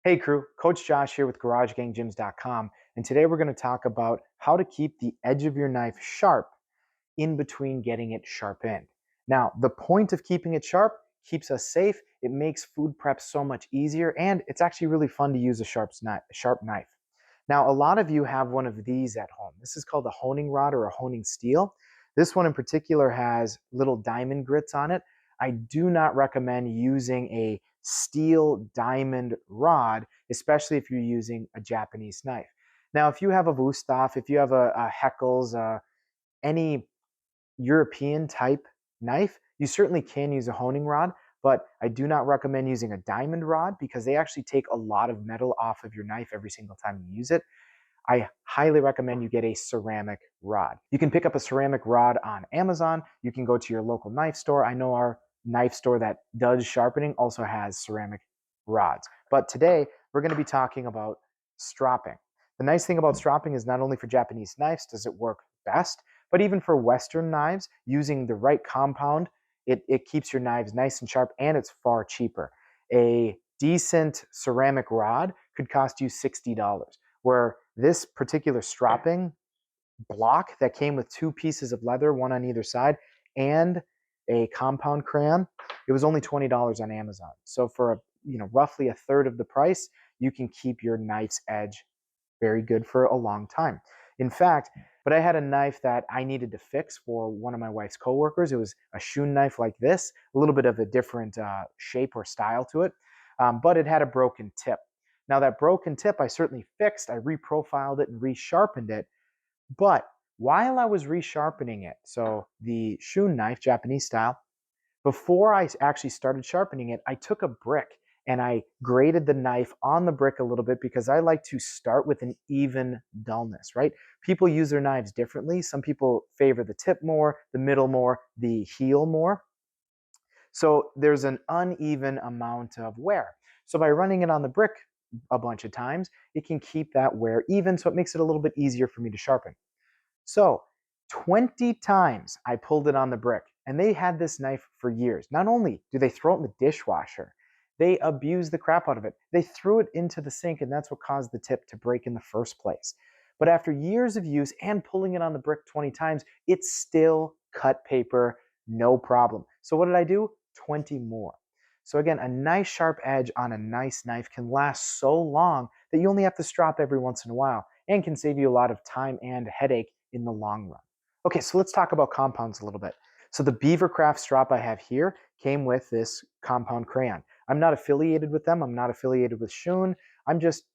Hey crew, Coach Josh here with GarageGangGyms.com, and today we're going to talk about how to keep the edge of your knife sharp in between getting it sharpened. Now, the point of keeping it sharp keeps us safe, it makes food prep so much easier, and it's actually really fun to use a sharp knife. Now, a lot of you have one of these at home. This is called a honing rod or a honing steel. This one in particular has little diamond grits on it. I do not recommend using a steel diamond rod, especially if you're using a Japanese knife. Now, if you have a Wusthof, if you have a Heckles, any European type knife, you certainly can use a honing rod, but I do not recommend using a diamond rod because they actually take a lot of metal off of your knife every single time you use it. I highly recommend you get a ceramic rod. You can pick up a ceramic rod on Amazon. You can go to your local knife store. I know our knife store that does sharpening also has ceramic rods. But today we're going to be talking about stropping. The nice thing about stropping is not only for Japanese knives does it work best, but even for Western knives, using the right compound, it keeps your knives nice and sharp, and it's far cheaper. A decent ceramic rod could cost you $60, where this particular stropping block that came with two pieces of leather, one on either side, and a compound crayon, it was only $20 on Amazon. So for roughly a third of the price, you can keep your knife's edge very good for a long time. In fact, but I had a knife that I needed to fix for one of my wife's coworkers. It was a Shun knife like this, a little bit of a different shape or style to it, but it had a broken tip. Now that broken tip I certainly fixed. I reprofiled it and resharpened it. But while I was resharpening it, so the Shun knife, Japanese style, before I actually started sharpening it, I took a brick and I graded the knife on the brick a little bit because I like to start with an even dullness, right? People use their knives differently. Some people favor the tip more, the middle more, the heel more. So there's an uneven amount of wear. So by running it on the brick a bunch of times, it can keep that wear even, so it makes it a little bit easier for me to sharpen. So 20 times I pulled it on the brick, and they had this knife for years. Not only do they throw it in the dishwasher, they abuse the crap out of it. They threw it into the sink, and that's what caused the tip to break in the first place. But after years of use and pulling it on the brick 20 times, it still cut paper, no problem. So what did I do? 20 more. So again, a nice sharp edge on a nice knife can last so long that you only have to strop every once in a while and can save you a lot of time and headache in the long run. Okay, so let's talk about compounds a little bit. So the Beavercraft strop I have here came with this compound crayon. I'm not affiliated with them. I'm not affiliated with Shun. I'm just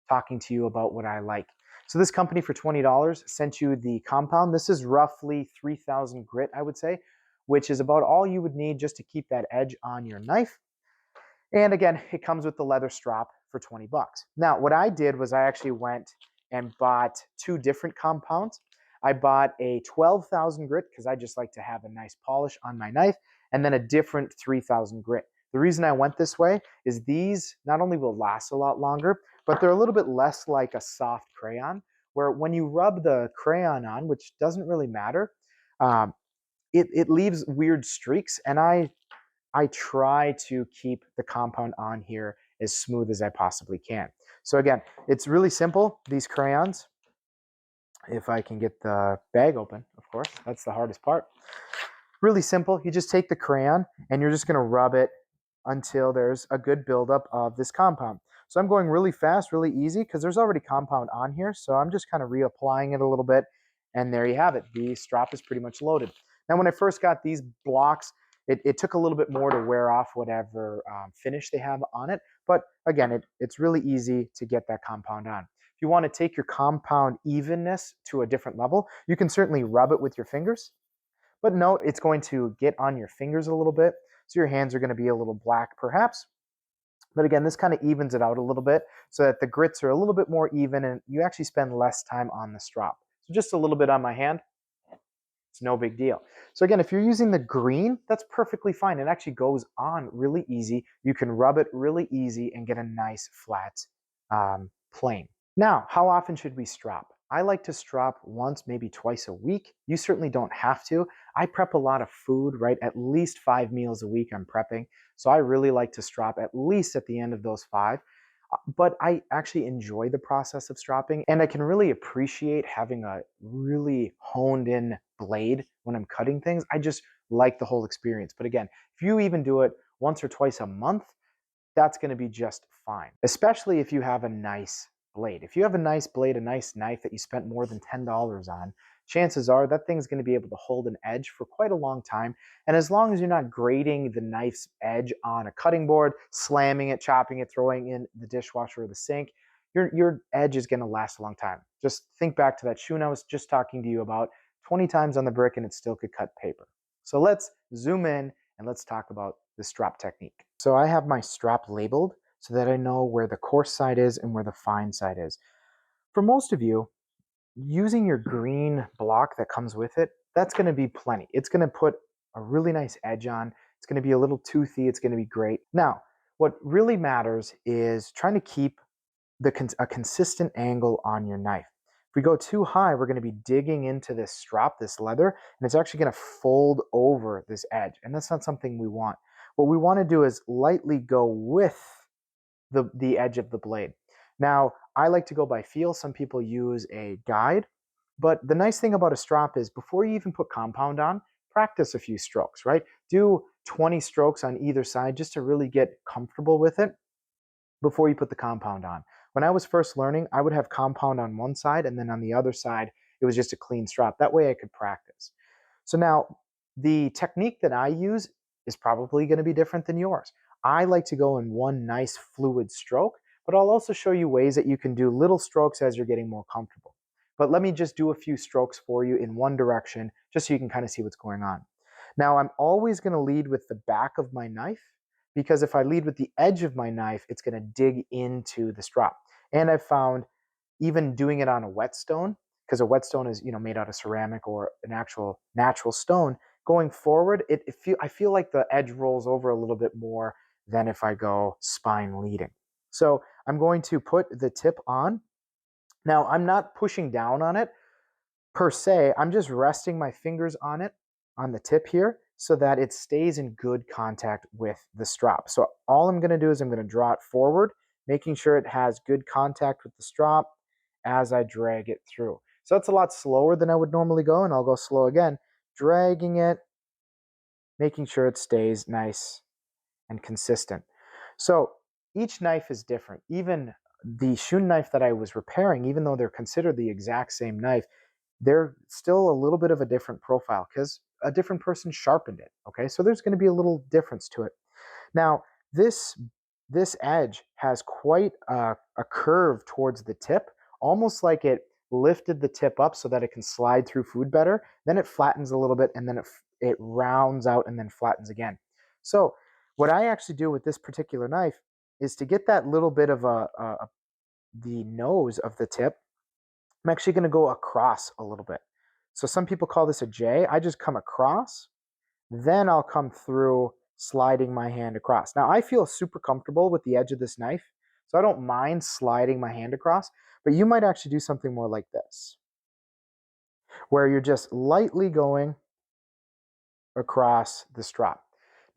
talking to you about what I like. So this company for $20 sent you the compound. This is roughly 3,000 grit, I would say, which is about all you would need just to keep that edge on your knife. And again, it comes with the leather strop for 20 bucks. Now, what I did was I actually went and bought two different compounds. I bought a 12,000 grit because I just like to have a nice polish on my knife, and then a different 3,000 grit. The reason I went this way is these not only will last a lot longer, but they're a little bit less like a soft crayon, where when you rub the crayon on, which doesn't really matter, um, it leaves weird streaks, and I try to keep the compound on here as smooth as I possibly can. So again, it's really simple. These crayons, if I can get the bag open, of course, that's the hardest part. Really simple. You just take the crayon and you're just going to rub it until there's a good buildup of this compound. So I'm going really fast, really easy because there's already compound on here. So I'm just kind of reapplying it a little bit. And there you have it. The strop is pretty much loaded. Now, when I first got these blocks, it took a little bit more to wear off whatever finish they have on it. But again, it's really easy to get that compound on. If you want to take your compound evenness to a different level, you can certainly rub it with your fingers. But note, it's going to get on your fingers a little bit. So your hands are going to be a little black perhaps. But again, this kind of evens it out a little bit so that the grits are a little bit more even and you actually spend less time on the strop. So just a little bit on my hand. It's no big deal. So again, if you're using the green, that's perfectly fine. It actually goes on really easy. You can rub it really easy and get a nice flat plane. Now, how often should we strop? I like to strop once, maybe twice a week. You certainly don't have to. I prep a lot of food, right? At least 5 meals a week I'm prepping. So I really like to strop at least at the end of those 5. But I actually enjoy the process of stropping, and I can really appreciate having a really honed in blade when I'm cutting things. I just like the whole experience. But again, if you even do it once or twice a month, that's going to be just fine, especially if you have a nice blade. If you have a nice blade, a nice knife that you spent more than $10 on, chances are that thing's going to be able to hold an edge for quite a long time. And as long as you're not grating the knife's edge on a cutting board, slamming it, chopping it, throwing in the dishwasher or the sink, your edge is going to last a long time. Just think back to that shoe I was just talking to you about. 20 times on the brick and it still could cut paper. So let's zoom in and let's talk about the strop technique. So I have my strop labeled so that I know where the coarse side is and where the fine side is. For most of you, using your green block that comes with it, that's going to be plenty. It's going to put a really nice edge on. It's going to be a little toothy. It's going to be great. Now, what really matters is trying to keep a consistent angle on your knife. If we go too high, we're going to be digging into this strop, this leather, and it's actually going to fold over this edge. And that's not something we want. What we want to do is lightly go with the edge of the blade. Now, I like to go by feel. Some people use a guide. But the nice thing about a strop is before you even put compound on, practice a few strokes, right? Do 20 strokes on either side just to really get comfortable with it before you put the compound on. When I was first learning, I would have compound on one side, and then on the other side, it was just a clean strop. That way I could practice. So now the technique that I use is probably going to be different than yours. I like to go in one nice fluid stroke, but I'll also show you ways that you can do little strokes as you're getting more comfortable. But let me just do a few strokes for you in one direction, just so you can kind of see what's going on. Now, I'm always going to lead with the back of my knife, because if I lead with the edge of my knife, it's going to dig into the strop. And I've found even doing it on a whetstone, because a whetstone is made out of ceramic or an actual natural stone, going forward, I feel like the edge rolls over a little bit more than if I go spine leading. So I'm going to put the tip on. Now, I'm not pushing down on it per se. I'm just resting my fingers on it, on the tip here, so that it stays in good contact with the strop. So all I'm going to do is I'm going to draw it forward, making sure it has good contact with the strop as I drag it through. So that's a lot slower than I would normally go, and I'll go slow again, dragging it, making sure it stays nice and consistent. So each knife is different. Even the shoe knife that I was repairing, even though they're considered the exact same knife, they're still a little bit of a different profile because a different person sharpened it. Okay, so there's going to be a little difference to it. Now, this edge has quite a curve towards the tip, almost like it lifted the tip up so that it can slide through food better. Then it flattens a little bit, and then it rounds out and then flattens again. So what I actually do with this particular knife is to get that little bit of the nose of the tip. I'm actually going to go across a little bit. So some people call this a J. I just come across, then I'll come through sliding my hand across. Now I feel super comfortable with the edge of this knife, so I don't mind sliding my hand across, but you might actually do something more like this, where you're just lightly going across the strop.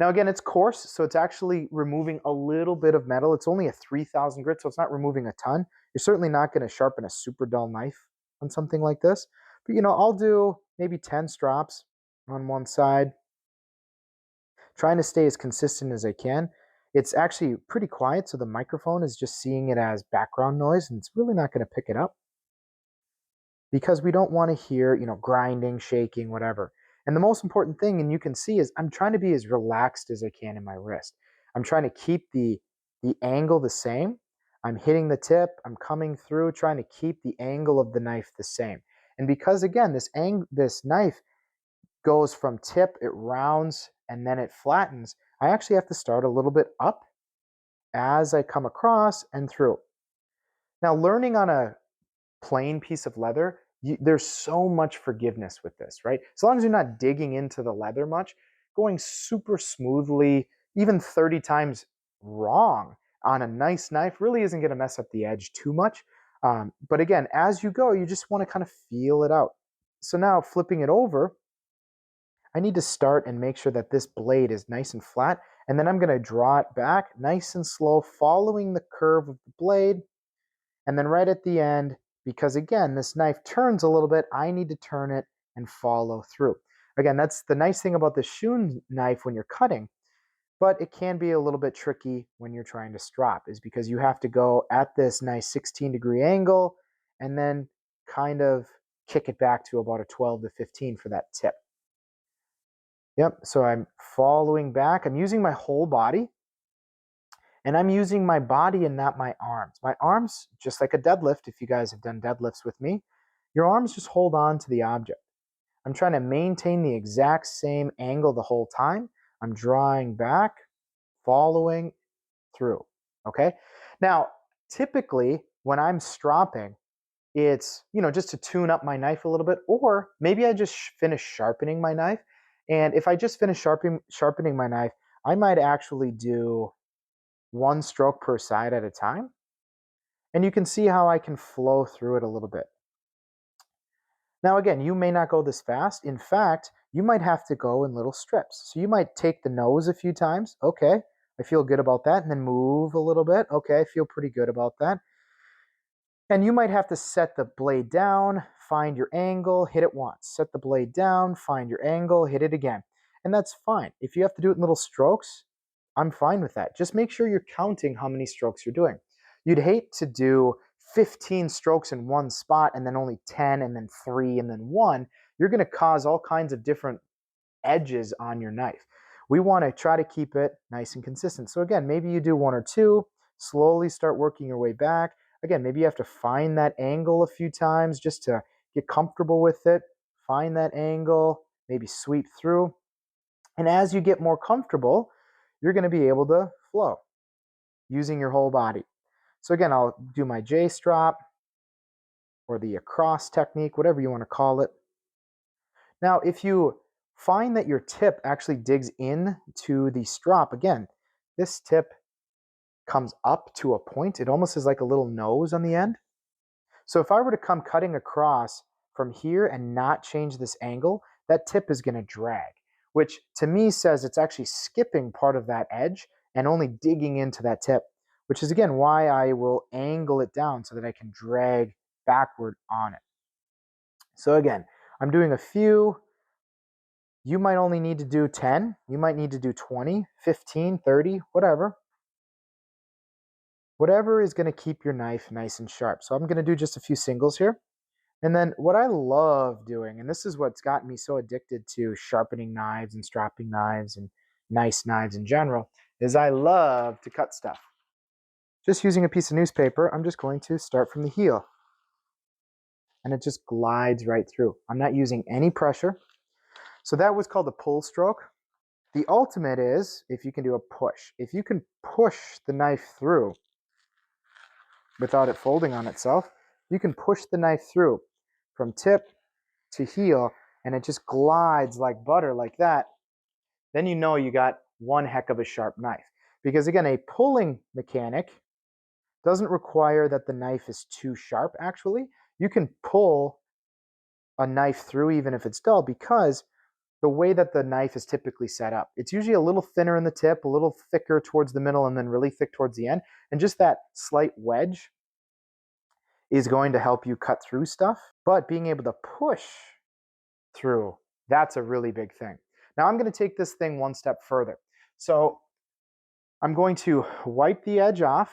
Now again, it's coarse, so it's actually removing a little bit of metal. It's only a 3000 grit, so it's not removing a ton. You're certainly not going to sharpen a super dull knife on something like this. But I'll do maybe 10 strops on one side, trying to stay as consistent as I can. It's actually pretty quiet, so the microphone is just seeing it as background noise, and it's really not going to pick it up because we don't want to hear, grinding, shaking, whatever. And the most important thing, and you can see, is I'm trying to be as relaxed as I can in my wrist. I'm trying to keep the angle the same. I'm hitting the tip, I'm coming through, trying to keep the angle of the knife the same. And because again, this knife goes from tip, it rounds, and then it flattens, I actually have to start a little bit up as I come across and through. Now, learning on a plain piece of leather, there's so much forgiveness with this, right? As long as you're not digging into the leather much, going super smoothly, even 30 times wrong on a nice knife really isn't going to mess up the edge too much. But again, as you go, you just want to kind of feel it out. So now flipping it over, I need to start and make sure that this blade is nice and flat, and then I'm going to draw it back nice and slow, following the curve of the blade. And then right at the end, because again, this knife turns a little bit, I need to turn it and follow through. Again, that's the nice thing about the shoe knife when you're cutting, but it can be a little bit tricky when you're trying to strop, is because you have to go at this nice 16-degree angle and then kind of kick it back to about a 12 to 15 for that tip. Yep, so I'm following back. I'm using my whole body, and I'm using my body and not my arms. My arms, just like a deadlift, if you guys have done deadlifts with me, your arms just hold on to the object. I'm trying to maintain the exact same angle the whole time. I'm drawing back, following through, okay? Now, typically when I'm stropping, it's, just to tune up my knife a little bit, or maybe I just finish sharpening my knife. And if I just finish sharpening my knife, I might actually do one stroke per side at a time. And you can see how I can flow through it a little bit. Now, again, you may not go this fast. In fact, you might have to go in little strips. So you might take the nose a few times. Okay, I feel good about that. And then move a little bit. Okay, I feel pretty good about that. And you might have to set the blade down, find your angle, hit it once. Set the blade down, find your angle, hit it again. And that's fine. If you have to do it in little strokes, I'm fine with that. Just make sure you're counting how many strokes you're doing. You'd hate to do 15 strokes in one spot and then only 10 and then 3 and then 1. You're going to cause all kinds of different edges on your knife. We want to try to keep it nice and consistent. So again, maybe you do 1 or 2, slowly start working your way back. Again, maybe you have to find that angle a few times just to get comfortable with it. Find that angle, maybe sweep through. And as you get more comfortable, you're going to be able to flow using your whole body. So again, I'll do my J strop or the across technique, whatever you want to call it. Now, if you find that your tip actually digs in to the strop, again, this tip comes up to a point. It almost is like a little nose on the end. So if I were to come cutting across from here and not change this angle, that tip is going to drag, which to me says it's actually skipping part of that edge and only digging into that tip, which is again why I will angle it down so that I can drag backward on it. So again, I'm doing a few. You might only need to do 10. You might need to do 20, 15, 30, whatever. Whatever is going to keep your knife nice and sharp. So I'm going to do just a few singles here. And then what I love doing, and this is what's gotten me so addicted to sharpening knives and stropping knives and nice knives in general, is I love to cut stuff. Just using a piece of newspaper, I'm just going to start from the heel. And it just glides right through. I'm not using any pressure. So that was called a pull stroke. The ultimate is if you can do a push. If you can push the knife through without it folding on itself, you can push the knife through from tip to heel, and it just glides like butter like that, then you know you got one heck of a sharp knife. Because again, a pulling mechanic doesn't require that the knife is too sharp, actually. You can pull a knife through even if it's dull, because the way that the knife is typically set up, it's usually a little thinner in the tip, a little thicker towards the middle, and then really thick towards the end. And just that slight wedge is going to help you cut through stuff. But being able to push through, that's a really big thing. Now I'm going to take this thing one step further. So I'm going to wipe the edge off,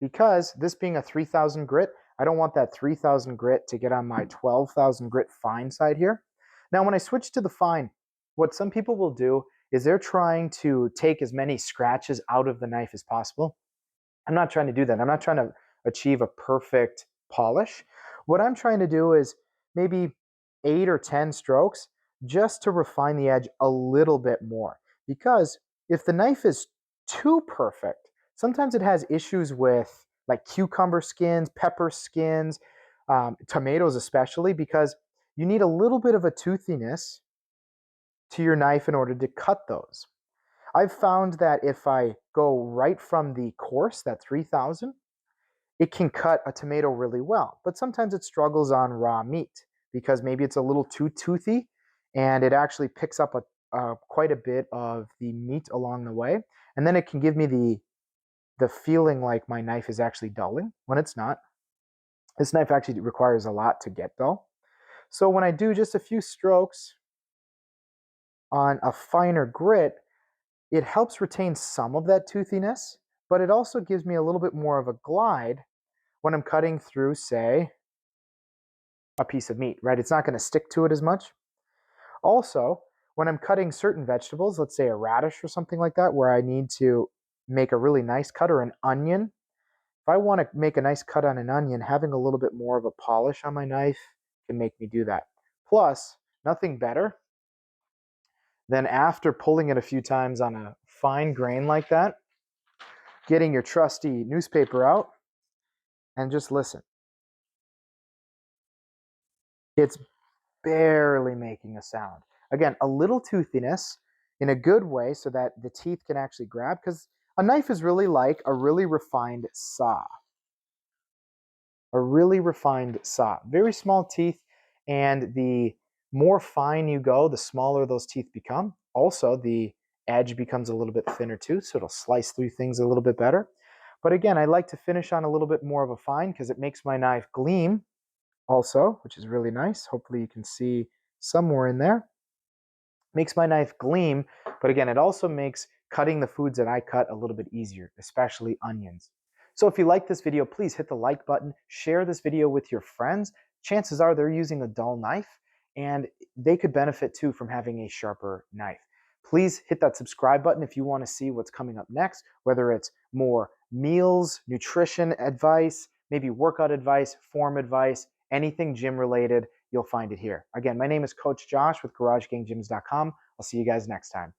because this being a 3000 grit, I don't want that 3000 grit to get on my 12,000 grit fine side here. Now when I switch to the fine, what some people will do is they're trying to take as many scratches out of the knife as possible. I'm not trying to do that. I'm not trying to achieve a perfect polish. What I'm trying to do is maybe 8 or 10 strokes just to refine the edge a little bit more. Because if the knife is too perfect, sometimes it has issues with like cucumber skins, pepper skins, tomatoes especially, because you need a little bit of a toothiness to your knife in order to cut those. I've found that if I go right from the coarse, that 3000, it can cut a tomato really well. But sometimes it struggles on raw meat because maybe it's a little too toothy and it actually picks up quite a bit of the meat along the way. And then it can give me the feeling like my knife is actually dulling when it's not. This knife actually requires a lot to get dull. So when I do just a few strokes on a finer grit, it helps retain some of that toothiness, but it also gives me a little bit more of a glide when I'm cutting through, say, a piece of meat, right? It's not going to stick to it as much. Also, when I'm cutting certain vegetables, let's say a radish or something like that, where I need to make a really nice cut, or an onion, if I want to make a nice cut on an onion, having a little bit more of a polish on my knife can make me do that. Plus, nothing better than, after pulling it a few times on a fine grain like that, getting your trusty newspaper out and just listen. It's barely making a sound. Again, a little toothiness in a good way so that the teeth can actually grab, because a knife is really like a really refined saw. A really refined saw. Very small teeth, and the more fine you go, the smaller those teeth become. Also, the edge becomes a little bit thinner too, so it'll slice through things a little bit better. But again, I like to finish on a little bit more of a fine because it makes my knife gleam also, which is really nice. Hopefully you can see somewhere in there. Makes my knife gleam, but again, it also makes cutting the foods that I cut a little bit easier, especially onions. So if you like this video, please hit the like button, share this video with your friends. Chances are they're using a dull knife, and they could benefit too from having a sharper knife. Please hit that subscribe button if you want to see what's coming up next, whether it's more meals, nutrition advice, maybe workout advice, form advice, anything gym related, you'll find it here. Again, my name is Coach Josh with GarageGangGyms.com. I'll see you guys next time.